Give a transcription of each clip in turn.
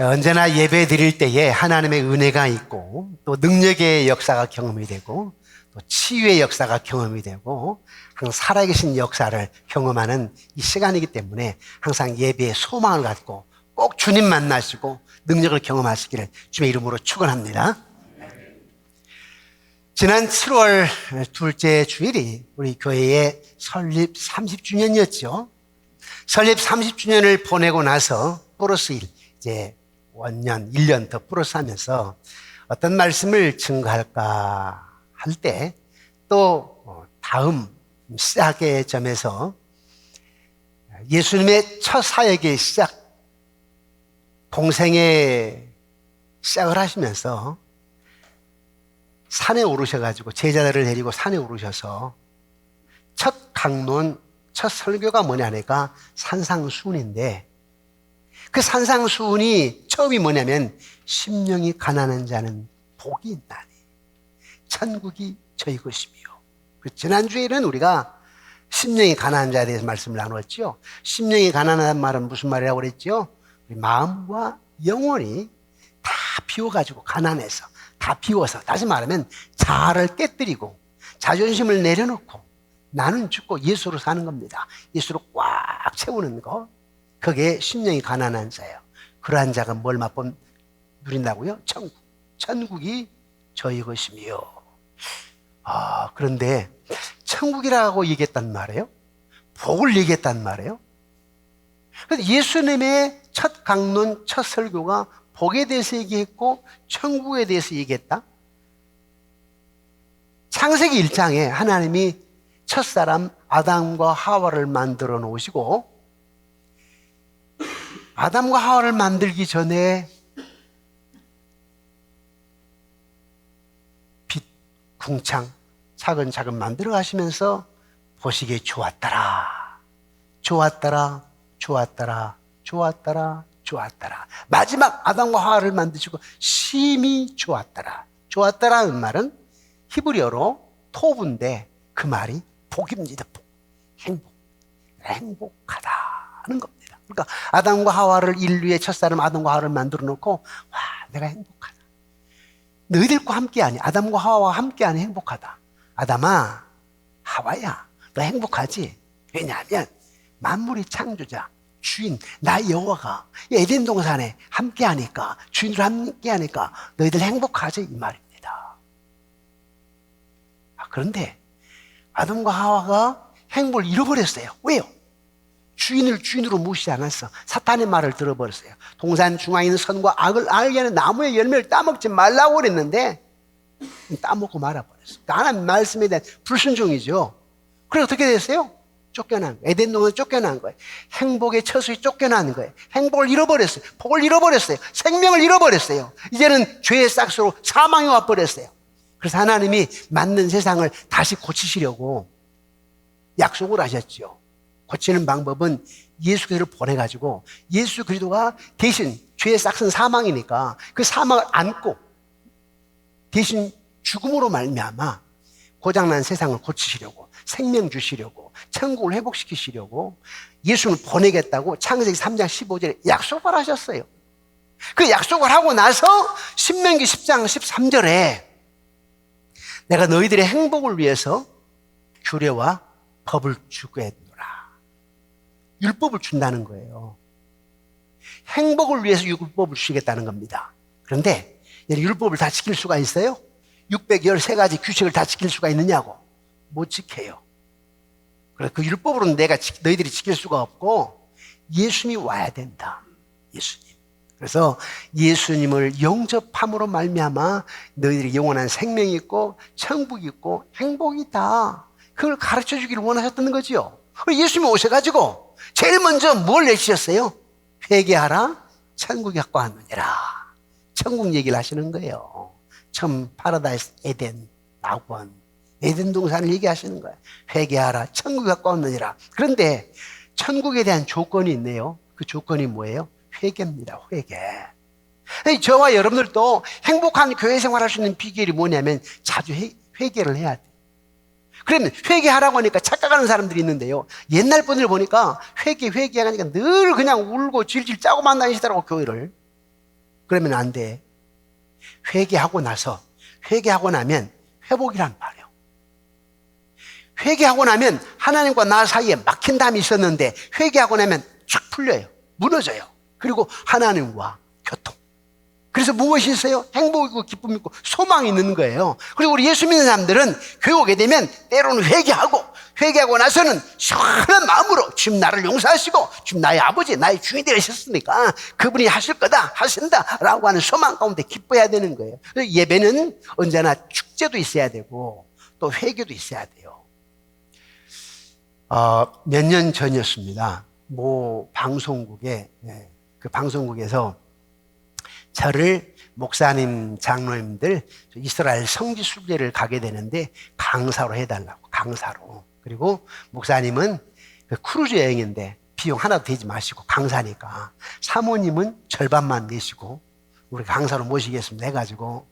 언제나 예배 드릴 때에 하나님의 은혜가 있고 또 능력의 역사가 경험이 되고 또 치유의 역사가 경험이 되고 항상 살아계신 역사를 경험하는 이 시간이기 때문에 항상 예배에 소망을 갖고 꼭 주님 만나시고 능력을 경험하시기를 주의 이름으로 축원합니다. 지난 7월 둘째 주일이 우리 교회의 설립 30주년이었죠. 설립 30주년을 보내고 나서 플러스 1, 이제 원년, 1년 더 플러스 하면서 어떤 말씀을 증거할까 할 때 또 다음 시작의 점에서 예수님의 첫 사역의 시작, 공생의 시작을 하시면서 산에 오르셔가지고 제자들을 데리고 산에 오르셔서 첫 강론, 첫 설교가 뭐냐 하니까 산상수훈인데 그 산상수훈이 처음이 뭐냐면 심령이 가난한 자는 복이 있나니 천국이 저희 것이며, 지난주에는 우리가 심령이 가난한 자에 대해서 말씀을 나누었죠. 심령이 가난하다는 말은 무슨 말이라고 그랬죠? 우리 마음과 영혼이 다 비워가지고 가난해서 다 비워서, 다시 말하면 자아를 깨뜨리고 자존심을 내려놓고 나는 죽고 예수로 사는 겁니다. 예수로 꽉 채우는 거, 그게 심령이 가난한 자예요. 그러한 자가 뭘 맛본 누린다고요? 천국. 천국이 저희 것이며. 그런데 천국이라고 얘기했단 말이에요? 복을 얘기했단 말이에요? 그래서 예수님의 첫 강론, 첫 설교가 복에 대해서 얘기했고 천국에 대해서 얘기했다. 창세기 1장에 하나님이 첫사람 아담과 하와를 만들어 놓으시고, 아담과 하와를 만들기 전에 빛, 궁창 차근차근 만들어 가시면서 보시기에 좋았더라, 좋았더라, 좋았더라, 좋았더라, 좋았더라. 마지막 아담과 하와를 만드시고 심히 좋았더라. 좋았더라는 말은 히브리어로 토브인데 그 말이 복입니다. 복. 행복. 행복하다는 겁니다. 그러니까 아담과 하와를, 인류의 첫사람 아담과 하와를 만들어 놓고 와, 내가 행복하다. 너희들과 함께하니, 아담과 하와와 함께하니 행복하다. 아담아, 하와야, 너 행복하지? 왜냐하면 만물의 창조자, 주인, 나 여호와가 에덴 동산에 함께하니까, 주인으로 함께하니까 너희들 행복하지, 이 말입니다. 그런데 아담과 하와가 행복을 잃어버렸어요. 왜요? 주인을 주인으로 무시하지 않았어. 사탄의 말을 들어버렸어요. 동산 중앙에 있는 선과 악을 알게 하는 나무의 열매를 따먹지 말라고 그랬는데 따먹고 말아버렸어. 하나님 말씀에 대한 불순종이죠. 그래서 어떻게 됐어요? 쫓겨난 거예요. 에덴 동산에 쫓겨난 거예요. 행복의 처소에 쫓겨나는 거예요. 행복을 잃어버렸어요. 복을 잃어버렸어요. 생명을 잃어버렸어요. 이제는 죄의 싹스로 사망이 와버렸어요. 그래서 하나님이 만든 세상을 다시 고치시려고 약속을 하셨죠. 고치는 방법은 예수 그리스도를 보내가지고 예수 그리스도가 대신, 죄의 싹은 사망이니까 그 사망을 안고 대신 죽음으로 말미암아 고장난 세상을 고치시려고, 생명 주시려고, 천국을 회복시키시려고 예수를 보내겠다고 창세기 3장 15절에 약속을 하셨어요. 그 약속을 하고 나서 신명기 10장 13절에 내가 너희들의 행복을 위해서 규례와 법을 주겠노라. 율법을 준다는 거예요. 행복을 위해서 율법을 주시겠다는 겁니다. 그런데 율법을 다 지킬 수가 있어요? 613가지 규칙을 다 지킬 수가 있느냐고? 못 지켜요. 그래서 그 율법으로는 너희들이 지킬 수가 없고 예수님이 와야 된다. 예수님. 그래서 예수님을 영접함으로 말미암아 너희들이 영원한 생명이 있고 천국이 있고 행복이 있다. 그걸 가르쳐 주기를 원하셨다는 거지요. 예수님이 오셔가지고 제일 먼저 뭘 내주셨어요? 회개하라, 천국이 가까웠느니라. 천국 얘기를 하시는 거예요. 처음 파라다이스, 에덴, 낙원, 에덴 동산을 얘기하시는 거예요. 회개하라, 천국이 가까웠느니라. 그런데 천국에 대한 조건이 있네요. 그 조건이 뭐예요? 회개입니다. 회개. 저와 여러분들도 행복한 교회 생활할 수 있는 비결이 뭐냐면 자주 회개를 해야 돼. 그러면 회개하라고 하니까 착각하는 사람들이 있는데요. 옛날 분들 보니까 회개하니까 늘 그냥 울고 질질 짜고 만다니시더라고, 교회를. 그러면 안 돼. 회개하고 나면 회복이란 말이에요. 회개하고 나면 하나님과 나 사이에 막힌 담이 있었는데 회개하고 나면 쫙 풀려요. 무너져요. 그리고 하나님과 교통. 그래서 무엇이 있어요? 행복이고 기쁨이 있고 소망이 있는 거예요. 그리고 우리 예수 믿는 사람들은 교회 오게 되면 때로는 회개하고 나서는 시원한 마음으로 주님 나를 용서하시고 주님 나의 아버지 나의 주인이 되셨으니까 그분이 하실 거다 하신다라고 하는 소망 가운데 기뻐해야 되는 거예요. 그래서 예배는 언제나 축제도 있어야 되고 또 회개도 있어야 돼요. 몇 년 전이었습니다. 방송국에 그 방송국에서 저를 목사님, 장로님들 이스라엘 성지 순례를 가게 되는데 강사로 해달라고, 강사로. 그리고 목사님은 그 크루즈 여행인데 비용 하나도 되지 마시고 강사니까 사모님은 절반만 내시고 우리 강사로 모시겠습니다 해가지고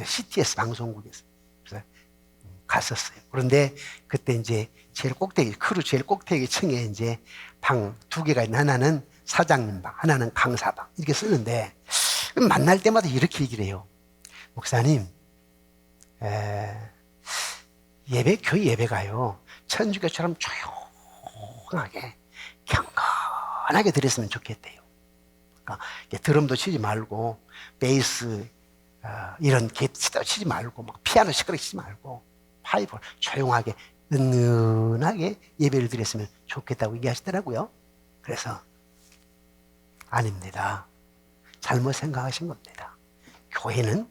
CTS 방송국에서 그래서 갔었어요. 그런데 그때 이제 크루 제일 꼭대기 층에 이제 방 2개가 있는 하나는 사장님 방, 하나는 강사 방 이렇게 쓰는데 만날 때마다 이렇게 얘기를 해요. 목사님, 교회 예배가요, 천주교처럼 조용하게, 경건하게 드렸으면 좋겠대요. 그러니까 드럼도 치지 말고, 베이스, 이런 기타도 치지 말고, 막 피아노 시끄럽게 치지 말고, 파이프 조용하게, 은은하게 예배를 드렸으면 좋겠다고 얘기하시더라고요. 그래서, 아닙니다. 잘못 생각하신 겁니다. 교회는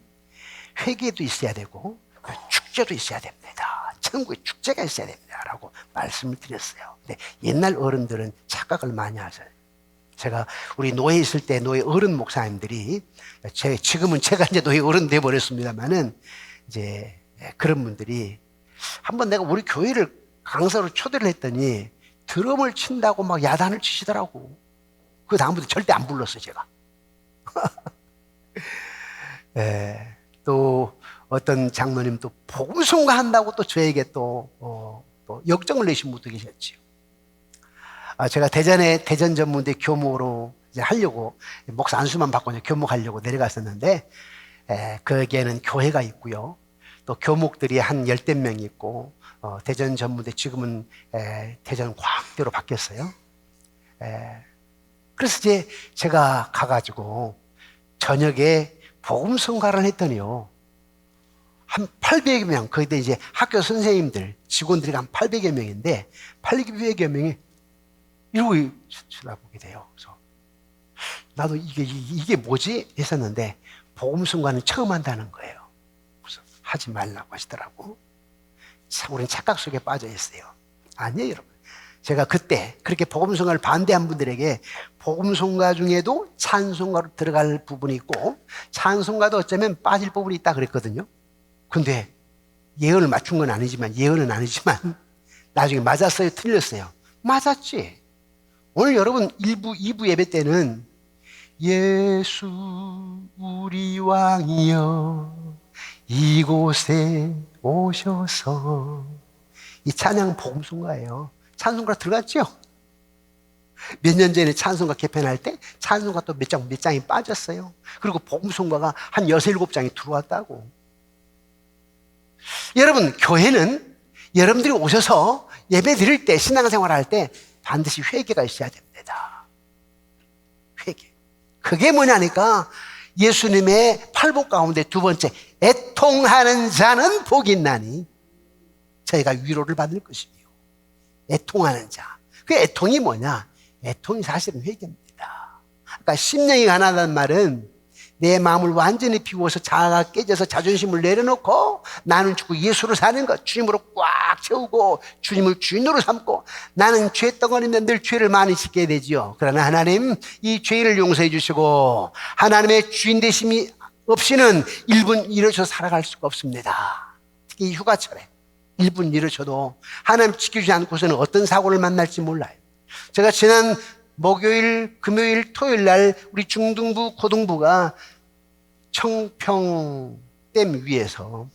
회개도 있어야 되고 축제도 있어야 됩니다. 천국에 축제가 있어야 됩니다. 라고 말씀을 드렸어요. 근데 옛날 어른들은 착각을 많이 하세요. 제가 우리 노예에 있을 때 노예 어른 목사님들이 지금은 제가 이제 노예 어른 돼버렸습니다만은 이제 그런 분들이 한번 내가 우리 교회를 강사로 초대를 했더니 드럼을 친다고 막 야단을 치시더라고. 그 다음부터 절대 안 불렀어요, 제가. 또 어떤 장로님 또 복음 선교한다고 또 저에게 또 역정을 내신 분도 계셨지요. 제가 대전 전문대 교목으로 이제 하려고 목사 안수만 받고 이제 교목하려고 내려갔었는데 거기에는 교회가 있고요. 또 교목들이 한 10대 명 있고 대전 전문대 지금은 대전 광대로 바뀌었어요. 그래서 이제 제가 가가지고 저녁에 복음 선교를 했더니요, 한 800여 명, 거기다 이제 학교 선생님들, 직원들이 한 800여 명인데, 800여 명이 이러고 쳐다보게 돼요. 그래서 나도 이게 뭐지? 했었는데, 복음 선교는 처음 한다는 거예요. 그래서 하지 말라고 하시더라고. 우리는 착각 속에 빠져 있어요. 아니에요, 여러분. 제가 그때 그렇게 복음성가를 반대한 분들에게 복음성가 중에도 찬송가로 들어갈 부분이 있고 찬송가도 어쩌면 빠질 부분이 있다 그랬거든요. 근데 예언을 맞춘 건 아니지만 나중에 맞았어요? 틀렸어요? 맞았지. 오늘 여러분 1부, 2부 예배 때는 예수 우리 왕이여 이곳에 오셔서 이 찬양 복음성가예요. 찬송가 들어갔죠? 몇 년 전에 찬송가 개편할 때 찬송가 또 몇 장이 빠졌어요. 그리고 복음송가가 한 6, 7장이 들어왔다고. 여러분, 교회는 여러분들이 오셔서 예배 드릴 때, 신앙생활 할 때 반드시 회개가 있어야 됩니다. 회개. 그게 뭐냐니까 예수님의 팔복 가운데 두 번째, 애통하는 자는 복이 있나니 저희가 위로를 받을 것이며 애통하는 자. 그 애통이 뭐냐? 애통이 사실은 회개입니다. 그러니까 심령이 가난하다는 말은 내 마음을 완전히 비워서 자아가 깨져서 자존심을 내려놓고 나는 죽고 예수로 사는 것, 주님으로 꽉 채우고 주님을 주인으로 삼고 나는 죄덩어리인데 늘 죄를 많이 짓게 되지요. 그러나 하나님 이 죄를 용서해 주시고 하나님의 주인 되심이 없이는 1분 일어서 살아갈 수가 없습니다. 특히 휴가철에 1분 일어서도 하나님 지켜주지 않고서는 어떤 사고를 만날지 몰라요. 제가 지난 목요일, 금요일, 토요일 날 우리 중등부, 고등부가 청평댐 위에서,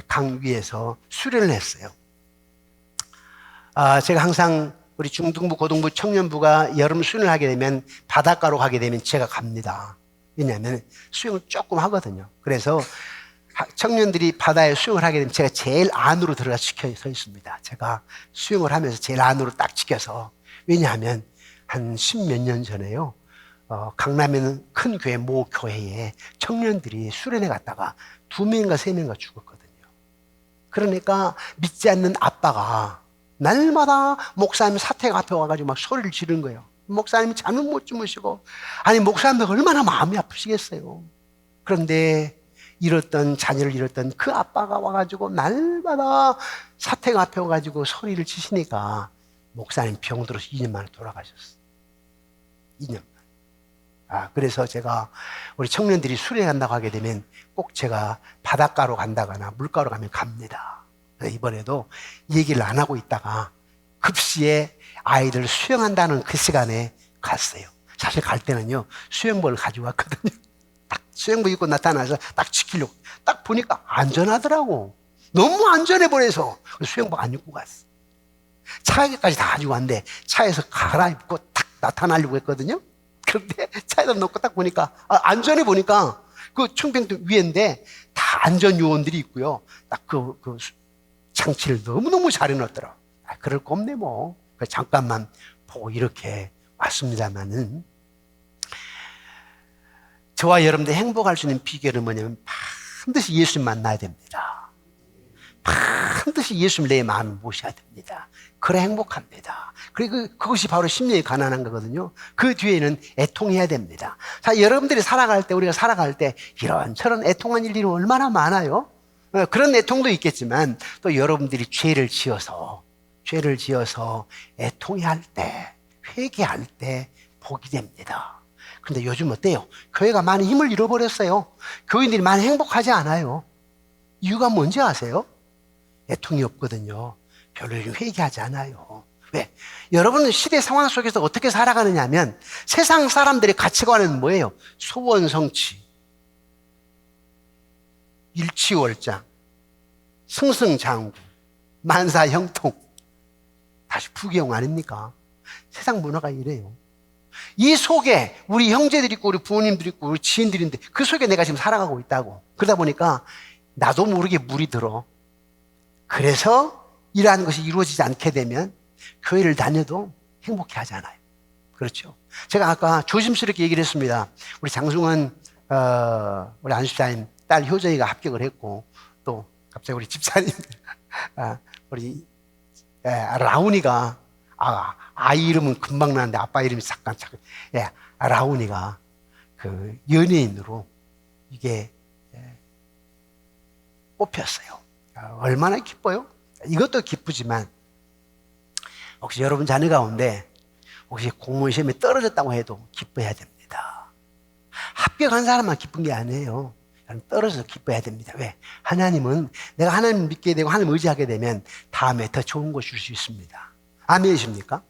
강 위에서 수련을 했어요. 제가 항상 우리 중등부, 고등부, 청년부가 여름 수련을 하게 되면 바닷가로 가게 되면 제가 갑니다. 왜냐하면 수영을 조금 하거든요. 그래서 청년들이 바다에 수영을 하게 되면 제가 제일 안으로 들어가 지켜 서 있습니다. 제가 수영을 하면서 제일 안으로 딱 지켜서. 왜냐하면 한 10몇 년 전에요. 강남에 있는 큰 교회 모 교회에 청년들이 수련회 갔다가 2명인가 3명인가 죽었거든요. 그러니까 믿지 않는 아빠가 날마다 목사님 사택 앞에 와가지고 막 소리를 지르는 거예요. 목사님이 잠을 못 주무시고. 아니, 목사님들 얼마나 마음이 아프시겠어요. 그런데 잃었던 자녀를 잃었던 그 아빠가 와가지고 날마다 사택 앞에 와가지고 소리를 치시니까 목사님 병들어서 2년 만에 돌아가셨어요. 2년. 그래서 제가 우리 청년들이 수련회 간다고 하게 되면 꼭 제가 바닷가로 간다거나 물가로 가면 갑니다. 이번에도 얘기를 안 하고 있다가 급시에 아이들 수영한다는 그 시간에 갔어요. 사실 갈 때는요, 수영복을 가지고 왔거든요. 딱 수영복 입고 나타나서 딱 지키려고. 딱 보니까 안전하더라고. 너무 안전해 보여서 수영복 안 입고 갔어. 차에까지 다 가지고 왔는데 차에서 갈아입고 딱 나타나려고 했거든요. 그런데 차에다 놓고 딱 보니까 안전해 보니까 그 청평도 위에인데 다 안전 요원들이 있고요. 딱 그 장치를 너무너무 잘 해놨더라. 그럴 거 없네 뭐. 잠깐만 보고 이렇게 왔습니다만은, 저와 여러분들 행복할 수 있는 비결은 뭐냐면 반드시 예수님 만나야 됩니다. 반드시 예수님 내 마음에 모셔야 됩니다. 그래 행복합니다. 그리고 그것이 바로 심령이 가난한 거거든요. 그 뒤에는 애통해야 됩니다. 자, 여러분들이 살아갈 때, 우리가 살아갈 때 이런저런 애통한 일들이 얼마나 많아요. 그런 애통도 있겠지만 또 여러분들이 죄를 지어서 애통해할 때, 회개할 때 복이 됩니다. 그런데 요즘 어때요? 교회가 많이 힘을 잃어버렸어요. 교인들이 많이 행복하지 않아요. 이유가 뭔지 아세요? 애통이 없거든요. 별로 회개하지 않아요. 왜? 여러분은 시대 상황 속에서 어떻게 살아가느냐 하면 세상 사람들의 가치관은 뭐예요? 소원성취, 일취월장, 승승장구, 만사형통. 다시 부귀영 아닙니까? 세상 문화가 이래요. 이 속에 우리 형제들이 있고 우리 부모님들이 있고 우리 지인들이 있는데 그 속에 내가 지금 살아가고 있다고. 그러다 보니까 나도 모르게 물이 들어. 그래서 이러한 것이 이루어지지 않게 되면 교회를 다녀도 행복해 하지 않아요. 그렇죠? 제가 아까 조심스럽게 얘기를 했습니다. 우리 장승원 우리 안수자님 딸 효정이가 합격을 했고, 또 갑자기 우리 집사님 우리 라운이가 아이 이름은 금방 나는데 아빠 이름이 잠깐 라운이가 그 연예인으로 이게 뽑혔어요. 얼마나 기뻐요? 이것도 기쁘지만 혹시 여러분 자녀 가운데 혹시 공무원 시험에 떨어졌다고 해도 기뻐해야 됩니다. 합격한 사람만 기쁜 게 아니에요. 떨어져서 기뻐해야 됩니다. 왜? 하나님은 내가 하나님 믿게 되고 하나님 의지하게 되면 다음에 더 좋은 거 줄 수 있습니다. 아멘이십니까?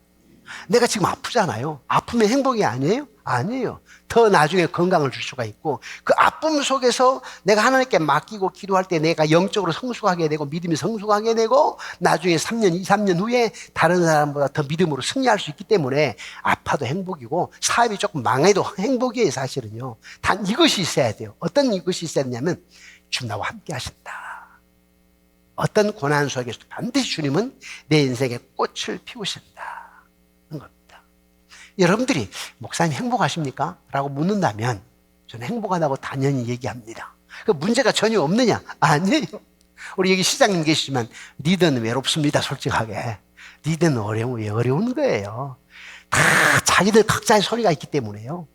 내가 지금 아프잖아요. 아프면 행복이 아니에요? 아니에요. 더 나중에 건강을 줄 수가 있고, 그 아픔 속에서 내가 하나님께 맡기고 기도할 때 내가 영적으로 성숙하게 되고 믿음이 성숙하게 되고 나중에 3년, 2, 3년 후에 다른 사람보다 더 믿음으로 승리할 수 있기 때문에 아파도 행복이고 사업이 조금 망해도 행복이에요. 사실은요. 단 이것이 있어야 돼요. 어떤 이것이 있어야 되냐면 주님 나와 함께 하신다. 어떤 고난 속에서도 반드시 주님은 내 인생에 꽃을 피우신다. 여러분들이 목사님 행복하십니까? 라고 묻는다면 저는 행복하다고 당연히 얘기합니다. 그 문제가 전혀 없느냐? 아니에요. 우리 여기 시장님 계시지만 리더는 외롭습니다. 솔직하게. 리더는 어려운 거예요. 다 자기들 각자의 소리가 있기 때문에요.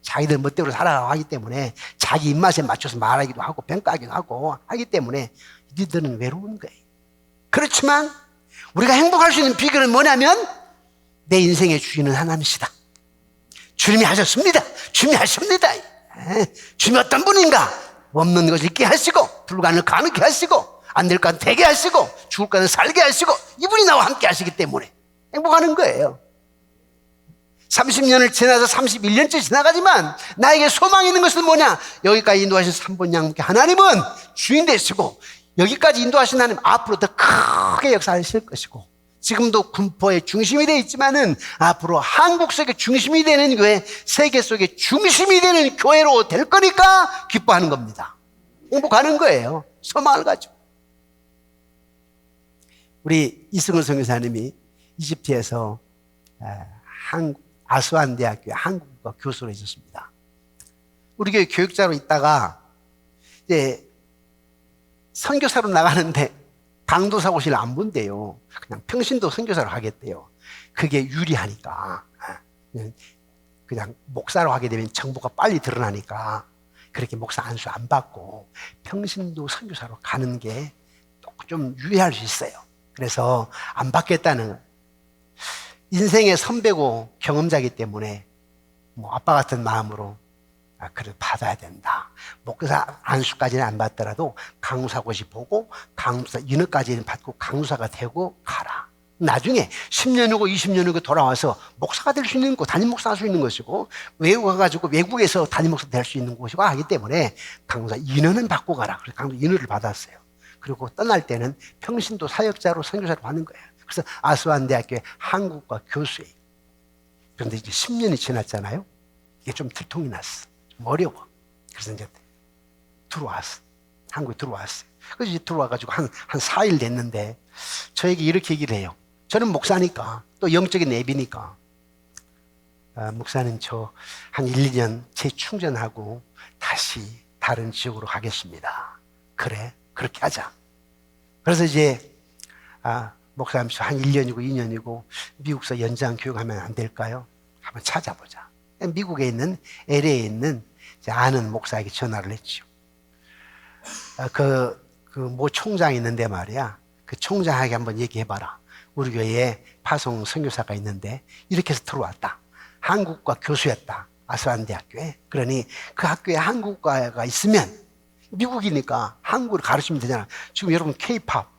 자기들 멋대로 살아가고 하기 때문에 자기 입맛에 맞춰서 말하기도 하고 평가하기도 하고 하기 때문에 리더는 외로운 거예요. 그렇지만 우리가 행복할 수 있는 비결은 뭐냐면 내 인생의 주인은 하나님이시다. 주님이 하셨습니다. 주님이 하십니다. 주님이 어떤 분인가? 없는 것을 있게 하시고 불가능을 가능케 하시고 안 될 것은 되게 하시고 죽을 것은 살게 하시고 이분이 나와 함께 하시기 때문에 행복하는 거예요. 30년을 지나서 31년째 지나가지만 나에게 소망이 있는 것은 뭐냐? 여기까지 인도하신 3번 양분께 하나님은 주인 되시고 여기까지 인도하신 하나님 앞으로 더 크게 역사하실 것이고 지금도 군포의 중심이 되어 있지만은 앞으로 한국 속의 중심이 되는 교회, 세계 속의 중심이 되는 교회로 될 거니까 기뻐하는 겁니다. 행복하는 거예요. 소망을 가지고. 우리 이승훈 선교사님이 이집트에서 아스완 대학교에 한국어 교수로 있었습니다. 우리 교회 교육자로 있다가 이제 선교사로 나가는데 강도사고시를 안 본대요. 그냥 평신도 선교사로 하겠대요. 그게 유리하니까. 그냥 목사로 하게 되면 정보가 빨리 드러나니까 그렇게 목사 안수 안 받고 평신도 선교사로 가는 게 좀 유리할 수 있어요. 그래서 안 받겠다는, 인생의 선배고 경험자이기 때문에 아빠 같은 마음으로 그래도 받아야 된다. 목사 안수까지는 안 받더라도 강사고시 보고 강사 인허까지는 받고 강사가 되고 가라. 나중에 10년 후고 20년 후고 돌아와서 목사가 될 수 있는 거, 담임 목사 할 수 있는 것이고, 외국 가가지고 외국에서 담임 목사 될 수 있는 곳이고 하기 때문에 강사 인허는 받고 가라. 그래서 강사 인허를 받았어요. 그리고 떠날 때는 평신도 사역자로 선교사로 하는 거예요. 그래서 아스완 대학교의 한국과 교수예요. 그런데 이제 10년이 지났잖아요. 이게 좀 들통이 났어. 좀 어려워. 그래서 이제 들어왔어. 한국에 들어왔어요. 그래서 이제 들어와가지고 한 4일 됐는데 저에게 이렇게 얘기를 해요. 저는 목사니까, 또 영적인 내비니까, 목사님 저 한 1, 2년 재충전하고 다시 다른 지역으로 가겠습니다. 그래, 그렇게 하자. 그래서 이제 목사님 저 한 1년이고 2년이고 미국서 연장 교육하면 안 될까요? 한번 찾아보자. 미국에 있는 LA에 있는 아는 목사에게 전화를 했죠. 모 총장이 있는데 말이야. 그 총장에게 한번 얘기해봐라. 우리 교회에 파송 선교사가 있는데 이렇게 해서 들어왔다. 한국과 교수였다. 아스완 대학교에. 그러니 그 학교에 한국과가 있으면 미국이니까 한국을 가르치면 되잖아. 지금 여러분 K-팝,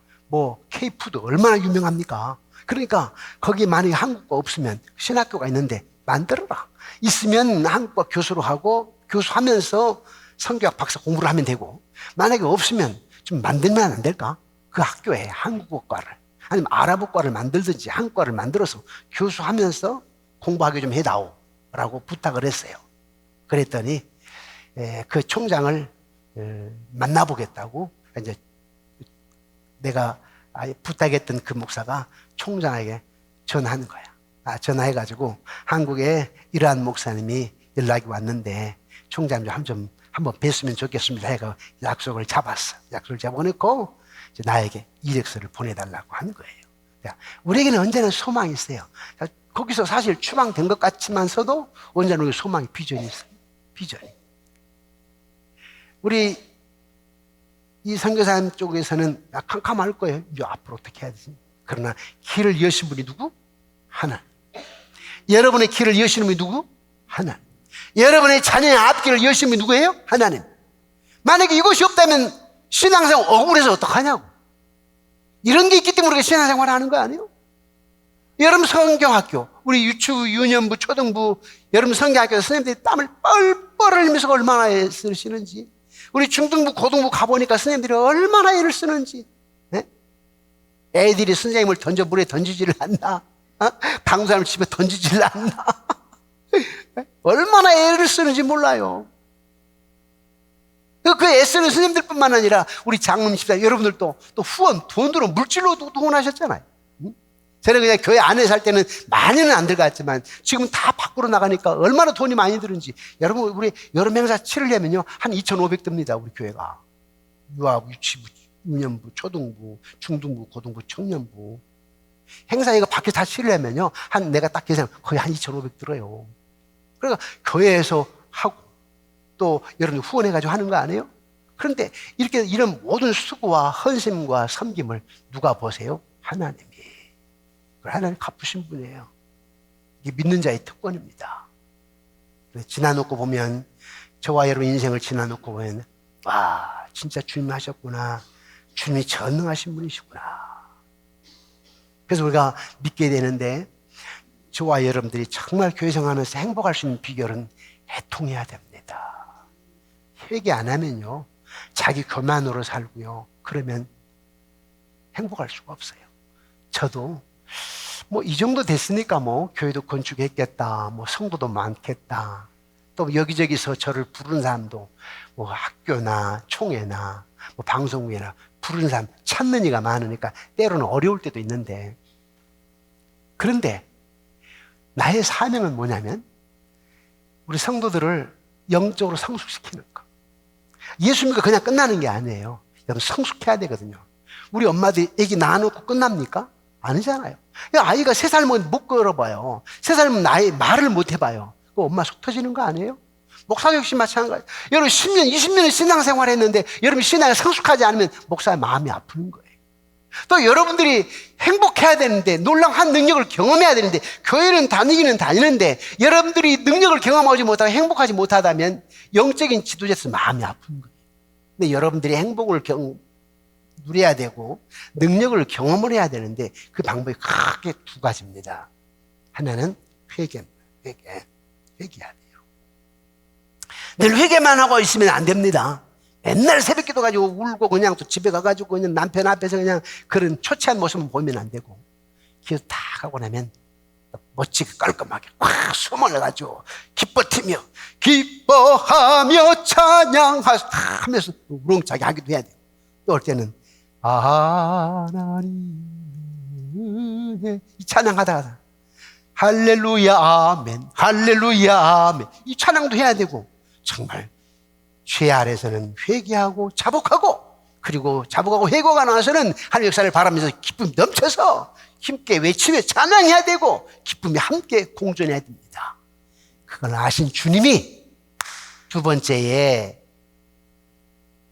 K-푸드 얼마나 유명합니까? 그러니까 거기에 만약에 한국과 없으면 신학교가 있는데 만들어라. 있으면 한국과 교수로 하고 교수하면서 성경학 박사 공부를 하면 되고, 만약에 없으면 좀 만들면 안 될까? 그 학교에 한국어과를 아니면 아랍어과를 만들든지 한국과를 만들어서 교수하면서 공부하게 좀 해다오 라고 부탁을 했어요. 그랬더니 그 총장을 만나보겠다고 이제 내가 부탁했던 그 목사가 총장에게 전화하는 거야. 전화해가지고 한국에 이러한 목사님이 연락이 왔는데 총장님 한번 뵀으면 좋겠습니다. 해가 약속을 잡았어. 약속을 잡아놓고 이제 나에게 이력서를 보내달라고 하는 거예요. 우리에게는 언제나 소망이 있어요. 거기서 사실 추방된 것 같지만서도 언제나 우리 소망이, 비전이 있어요. 비전이. 우리 이 선교사님 쪽에서는 캄캄할 거예요. 앞으로 어떻게 해야 되지? 그러나 길을 여신 분이 누구? 하나님. 여러분의 길을 여시는 분이 누구? 하나님. 여러분의 자녀의 앞길을 여시는 분이 누구예요? 하나님. 만약에 이것이 없다면 신앙생활 억울해서 어떡하냐고. 이런 게 있기 때문에 우리가 신앙생활을 하는 거 아니에요? 여러분 성경학교, 우리 유치부, 유년부, 초등부, 여러분 성경학교 선생님들이 땀을 뻘뻘 흘리면서 얼마나 애쓰시는지, 우리 중등부, 고등부 가보니까 선생님들이 얼마나 애를 쓰는지, 네? 애들이 선생님을 물에 던지지를 않나? 강사를 집에 던지지를 않나? 얼마나 애를 쓰는지 몰라요. 그 애쓰는 선생님들뿐만 아니라 우리 장로님 집사 여러분들도 또 후원, 돈으로 물질로도 후원하셨잖아요. 저는 그냥 교회 안에 살 때는 많이는 안 들어갔지만 지금 다 밖으로 나가니까 얼마나 돈이 많이 드는지. 여러분 우리 여름 행사 치르려면요 한 2,500 듭니다. 우리 교회가. 유아부, 유치부, 유년부, 초등부, 중등부, 고등부, 청년부. 행사 이거 밖에 다 치르려면요 내가 딱 계산하면 거의 한 2,500 들어요. 그러니까 교회에서 하고 또 여러분들 후원해가지고 하는 거 아니에요? 그런데 이런 모든 수고와 헌신과 섬김을 누가 보세요? 하나님이. 하나님 갚으신 분이에요. 이게 믿는 자의 특권입니다. 지나놓고 보면, 저와 여러분 인생을 지나놓고 보면, 와, 진짜 주님 하셨구나. 주님이 전능하신 분이시구나. 그래서 우리가 믿게 되는데, 저와 여러분들이 정말 교회 생활하면서 행복할 수 있는 비결은 애통해야 됩니다. 회개 안 하면요, 자기 교만으로 살고요, 그러면 행복할 수가 없어요. 저도 뭐 이 정도 됐으니까 뭐 교회도 건축했겠다, 뭐 성도도 많겠다, 또 여기저기서 저를 부르는 사람도 뭐 학교나 총회나 뭐 방송국이나 부르는 사람 찾는 이가 많으니까 때로는 어려울 때도 있는데, 그런데 나의 사명은 뭐냐면 우리 성도들을 영적으로 성숙시키는 거. 예수 믿고 그냥 끝나는 게 아니에요. 여러분, 성숙해야 되거든요. 우리 엄마들이 애기 낳아놓고 끝납니까? 아니잖아요. 아이가 3살 먹으면 못 걸어봐요. 3살이면 나이 말을 못 해봐요. 그 엄마 속 터지는 거 아니에요? 목사 역시 마찬가지. 여러분 10년, 20년을 신앙생활 했는데 여러분 신앙에 성숙하지 않으면 목사의 마음이 아프는 거예요. 또 여러분들이 행복해야 되는데, 놀라운 능력을 경험해야 되는데, 교회는 다니기는 다니는데 여러분들이 능력을 경험하지 못하고 행복하지 못하다면 영적인 지도자에서 마음이 아픈 거예요. 근데 여러분들이 행복을 누려야 되고 능력을 경험을 해야 되는데 그 방법이 크게 2가지입니다. 하나는 회개입니다. 회개해야 돼요. 늘 회개만 하고 있으면 안 됩니다. 맨날 새벽기도 가지고 울고 그냥 또 집에 가가지고 그냥 남편 앞에서 그냥 그런 초췌한 모습을 보면 안 되고, 기도 다 하고 나면 멋지게 깔끔하게 확 숨을 내가지고 기뻐티며 기뻐하며 찬양하면서 우렁차게 하기도 해야 돼요. 또 올 때는 하나님의 이 찬양하다가 할렐루야 아멘, 할렐루야 아멘, 이 찬양도 해야 되고, 정말 죄 아래서는 회개하고 자복하고, 그리고 자복하고 회개가 나와서는 하나님의 역사를 바라면서 기쁨이 넘쳐서 힘께 외치며 찬양해야 되고 기쁨이 함께 공존해야 됩니다. 그걸 아신 주님이 2번째에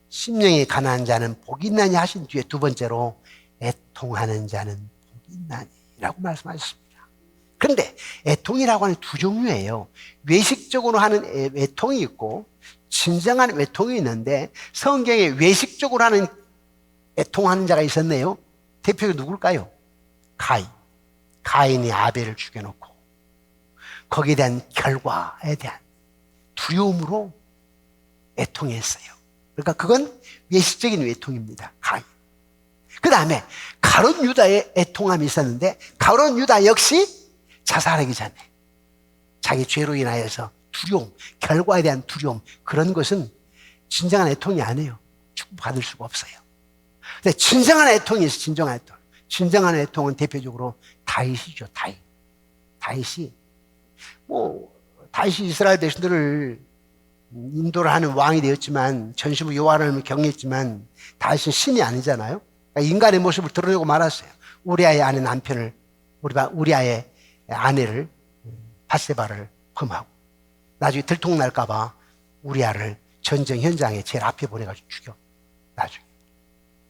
심령이 가난한 자는 복이 있나니 하신 뒤에 2번째로 애통하는 자는 복이 있나니라고 말씀하셨습니다. 그런데 애통이라고 하는 2종류예요. 외식적으로 하는 애통이 있고 진정한 애통이 있는데, 성경에 외식적으로 하는 애통하는 자가 있었네요. 대표가 누굴까요? 가인이 아벨을 죽여놓고 거기에 대한 결과에 대한 두려움으로 애통했어요. 그러니까 그건 외식적인 애통입니다. 가인. 그 다음에 가룟 유다의 애통함이 있었는데, 가룟 유다 역시 자살하기 전에 자기 죄로 인하여서 두려움, 결과에 대한 두려움, 그런 것은 진정한 애통이 아니에요. 축복받을 수가 없어요. 근데 진정한 애통이 있어요. 진정한 애통. 진정한 애통은 대표적으로 다윗이죠. 다윗이 이스라엘 백성들을 인도를 하는 왕이 되었지만, 전시부 여호와를 경외했지만 다윗은 신이 아니잖아요. 그러니까 인간의 모습을 드러내고 말았어요. 우리아의 아내 남편을, 우리아의 아내를 밧세바를 범하고 나중에 들통날까봐 우리아를 전쟁 현장에 제일 앞에 보내가지고 나중에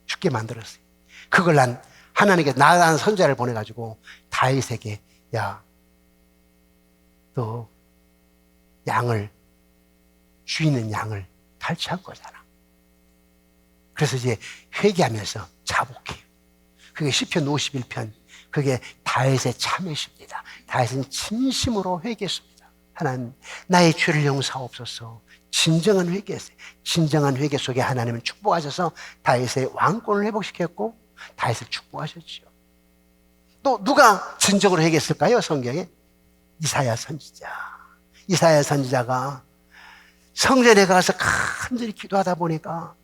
죽게 만들었어요. 그걸 하나님께 나아가는 선자를 보내가지고 다윗에게, 야, 너 주인 있는 양을 탈취한 거잖아. 그래서 이제 회개하면서 자복해요. 그게 시편 51편, 그게 다윗의 참회십니다. 다윗은 진심으로 회개했습니다. 하나님, 나의 죄를 용서하옵소서. 진정한 회개였어요. 진정한 회개 속에 하나님은 축복하셔서 다윗의 왕권을 회복시켰고 다윗을 축복하셨죠. 또 누가 진정으로 회개했을까요? 성경에 이사야 선지자. 이사야 선지자가 성전에 가서 간절히 기도하다 보니까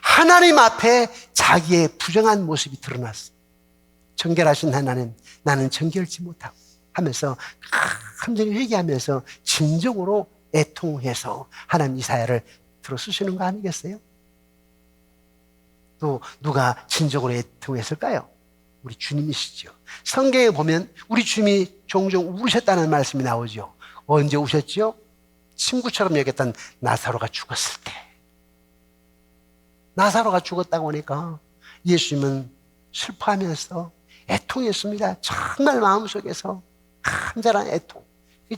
하나님 앞에 자기의 부정한 모습이 드러났어요. 정결하신 하나님, 나는 정결치 못하고 하면서 간절히 회개하면서 진정으로 애통해서 하나님 이사야를 들어 쓰시는 거 아니겠어요? 또 누가 진정으로 애통했을까요? 우리 주님이시죠. 성경에 보면 우리 주님이 종종 우셨다는 말씀이 나오죠. 언제 우셨죠? 친구처럼 여겼던 나사로가 죽었을 때. 나사로가 죽었다고 하니까 예수님은 슬퍼하면서 애통했습니다. 정말 마음속에서 간절한 애통.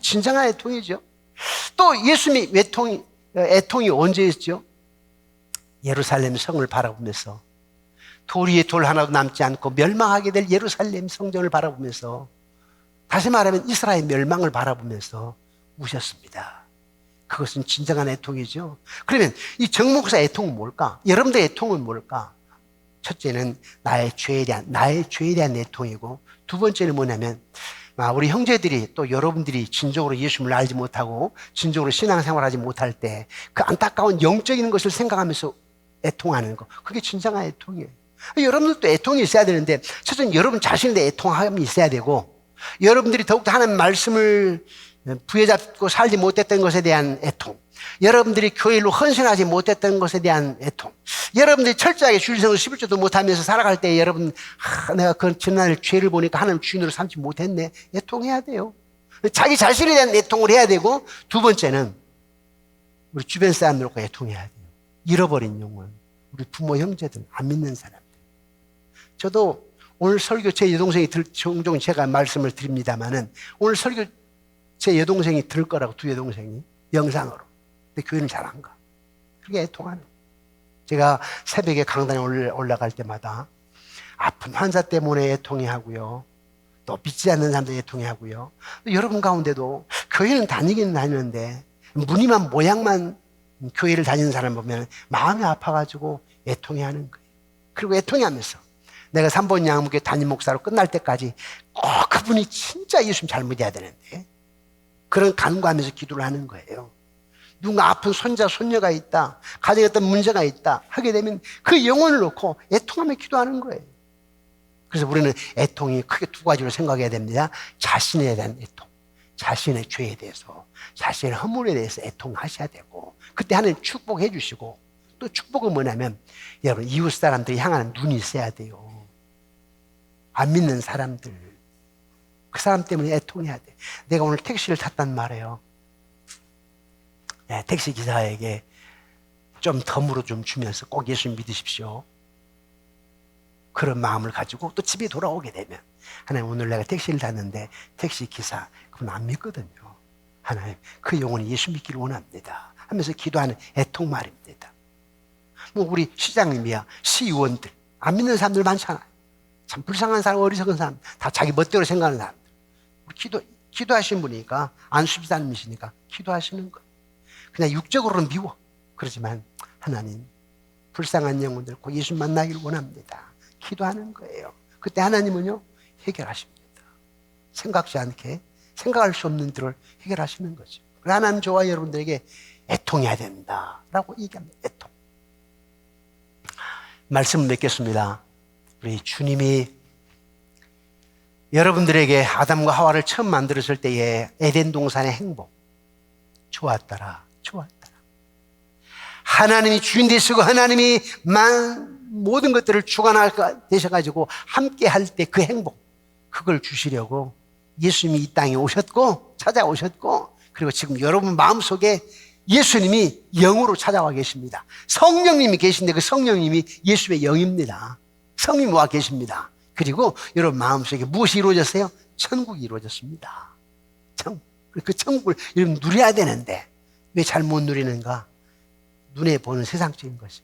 진정한 애통이죠. 또 예수님이 애통이 언제 있죠? 예루살렘 성을 바라보면서, 돌 위에 돌 하나도 남지 않고 멸망하게 될 예루살렘 성전을 바라보면서, 다시 말하면 이스라엘 멸망을 바라보면서 우셨습니다. 그것은 진정한 애통이죠. 그러면 이 정목사 애통은 뭘까? 여러분들의 애통은 뭘까? 첫째는 나의 죄에 대한 애통이고, 두 번째는 뭐냐면 우리 형제들이 또 여러분들이 진정으로 예수님을 알지 못하고 진정으로 신앙생활하지 못할 때 그 안타까운 영적인 것을 생각하면서 애통하는 거, 그게 진정한 애통이에요. 여러분들도 애통이 있어야 되는데, 첫째는 여러분 자신에 대해 애통함이 있어야 되고, 여러분들이 더욱더 하나님 말씀을 부여잡고 살지 못했던 것에 대한 애통, 여러분들이 교회로 헌신하지 못했던 것에 대한 애통, 여러분들이 철저하게 주일성을 11조도 못하면서 살아갈 때 여러분, 내가 그 지난 죄를 보니까 하나님 주인으로 삼지 못했네, 애통해야 돼요. 자기 자신에 대한 애통을 해야 되고, 두 번째는 우리 주변 사람들과 애통해야 돼요. 잃어버린 영혼, 우리 부모, 형제들, 안 믿는 사람들. 저도 오늘 설교 제 여동생이 종종 제가 말씀을 드립니다마는, 오늘 설교 제 여동생이 들을 거라고, 두 여동생이 영상으로. 근데 교회는 잘 안 가. 그게 애통하는. 제가 새벽에 강단에 올라갈 때마다 아픈 환자 때문에 애통해 하고요, 또 믿지 않는 사람들 애통해 하고요, 또 여러분 가운데도 교회는 다니긴 다니는데 무늬만 모양만 교회를 다니는 사람 보면 마음이 아파가지고 애통해 하는 거예요. 그리고 애통해 하면서 내가 3번 양무교회 담임 목사로 끝날 때까지 꼭 그분이 진짜 예수님 잘 믿어야 되는데, 그런 간구하면서 기도를 하는 거예요. 누군가 아픈 손자, 손녀가 있다, 가정에 어떤 문제가 있다 하게 되면 그 영혼을 놓고 애통하며 기도하는 거예요. 그래서 우리는 애통이 크게 두 가지로 생각해야 됩니다. 자신에 대한 애통, 자신의 죄에 대해서, 자신의 허물에 대해서 애통하셔야 되고, 그때 하나님 축복해 주시고, 또 축복은 뭐냐면 여러분 이웃 사람들이 향하는 눈이 있어야 돼요. 안 믿는 사람들, 그 사람 때문에 애통해야 돼. 내가 오늘 택시를 탔단 말이에요. 네, 택시 기사에게 좀 덤으로 좀 주면서 꼭 예수 믿으십시오, 그런 마음을 가지고 또 집에 돌아오게 되면, 하나님 오늘 내가 택시를 탔는데 택시 기사 그분 안 믿거든요. 하나님 그 영혼이 예수 믿기를 원합니다 하면서 기도하는 애통 말입니다. 뭐 우리 시장님이야, 시의원들, 안 믿는 사람들 많잖아요. 참 불쌍한 사람, 어리석은 사람, 다 자기 멋대로 생각하는 사람들. 우리 기도하신 분이니까, 안수비사님이시니까 기도하시는 거예요. 그냥 육적으로는 미워. 그렇지만 하나님 불쌍한 영혼들 꼭 예수 만나기를 원합니다, 기도하는 거예요. 그때 하나님은요 해결하십니다. 생각지 않게, 생각할 수 없는 들을 해결하시는 거죠. 하나님 저와 여러분들에게 애통해야 된다라고 얘기합니다. 애통. 말씀을 맺겠습니다. 우리 주님이 여러분들에게 아담과 하와를 처음 만들었을 때의 에덴 동산의 행복, 좋았더라, 좋았더라. 하나님이 주인 되시고 하나님이 모든 것들을 주관하셔가지고 함께 할 때 그 행복, 그걸 주시려고 예수님이 이 땅에 오셨고, 찾아오셨고, 그리고 지금 여러분 마음속에 예수님이 영으로 찾아와 계십니다. 성령님이 계신데 그 성령님이 예수의 영입니다. 성령이 와 계십니다. 그리고 여러분 마음속에 무엇이 이루어졌어요? 천국이 이루어졌습니다. 그 천국을 여러분 누려야 되는데 왜 잘 못 누리는가? 눈에 보는 세상적인 것이.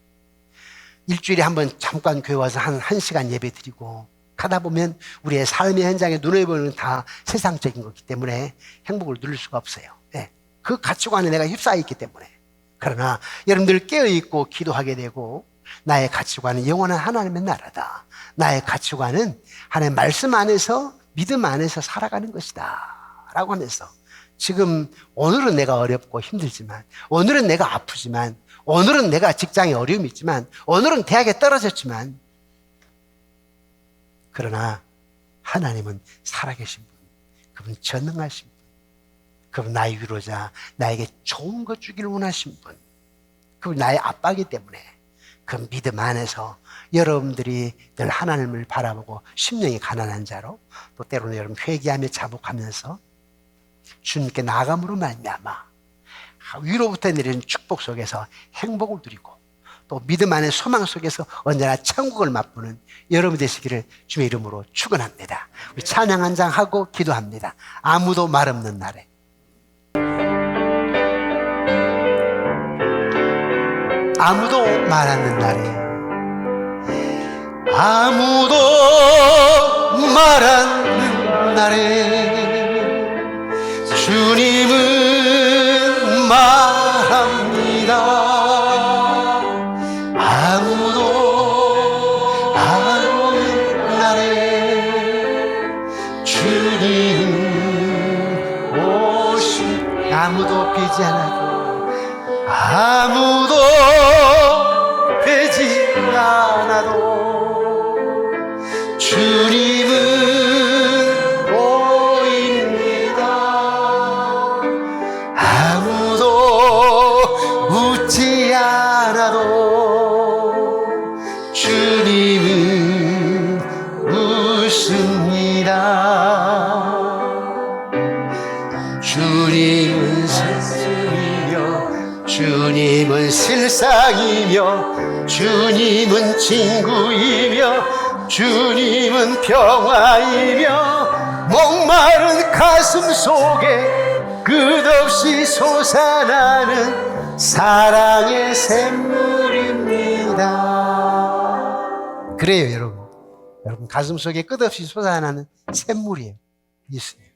일주일에 한번 잠깐 교회 와서 한 시간 예배 드리고 가다 보면 우리의 삶의 현장에 눈에 보는 다 세상적인 거기 때문에 행복을 누릴 수가 없어요. 네. 그 가치관에 내가 휩싸여 있기 때문에. 그러나 여러분들 깨어있고 기도하게 되고, 나의 가치관은 영원한 하나님의 나라다, 나의 가치관은 하나님의 말씀 안에서, 믿음 안에서 살아가는 것이다 라고 하면서, 지금 오늘은 내가 어렵고 힘들지만, 오늘은 내가 아프지만, 오늘은 내가 직장에 어려움이 있지만, 오늘은 대학에 떨어졌지만, 그러나 하나님은 살아계신 분, 그분 전능하신 분, 그분 나의 위로자, 나에게 좋은 것 주기를 원하신 분, 그분 나의 아빠이기 때문에 그 믿음 안에서 여러분들이 늘 하나님을 바라보고 심령이 가난한 자로, 또 때로는 여러분 회개하며 자복하면서 주님께 나아감으로 말미암아 위로부터 내리는 축복 속에서 행복을 누리고, 또 믿음 안의 소망 속에서 언제나 천국을 맛보는 여러분 되시기를 주의 이름으로 축원합니다. 우리 찬양 한 장 하고 기도합니다. 아무도 말 없는 날에. 아무도 말 없는 날에, 아무도 말 없는 날에 주님은 말합니다. 되지 않아도 아무도 되지 않아도 주님은 보입니다. 아무도 웃지 않아도 주님은 웃습니다. 주님은 스승이며 주님은 실상이며 주님은 친구이며 주님은 평화이며 목마른 가슴 속에 끝없이 솟아나는 사랑의 샘물입니다. 그래요, 여러분. 여러분 가슴 속에 끝없이 솟아나는 샘물이에요. 예수님.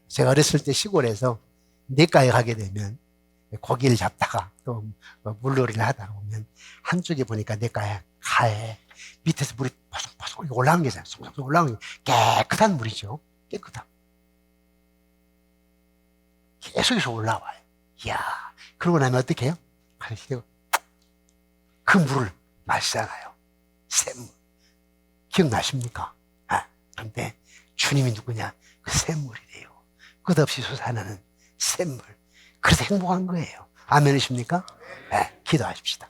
제가 어렸을 때 시골에서 냇가에 가게 되면 고기를 잡다가 또 물놀이를 하다가 보면 한쪽에 보니까 냇가에 가에 밑에서 물이 포송포송 올라오는 게 있어요. 송송 올라오는 게 깨끗한 물이죠. 깨끗한. 계속해서 올라와요. 이야, 그러고 나면 어떻게 해요? 그 물을 마시잖아요. 샘물. 기억나십니까? 그런데 주님이 누구냐? 그 샘물이래요. 끝없이 솟아나는 샘물. 그래서 행복한 거예요. 아멘이십니까? 네, 기도하십시다.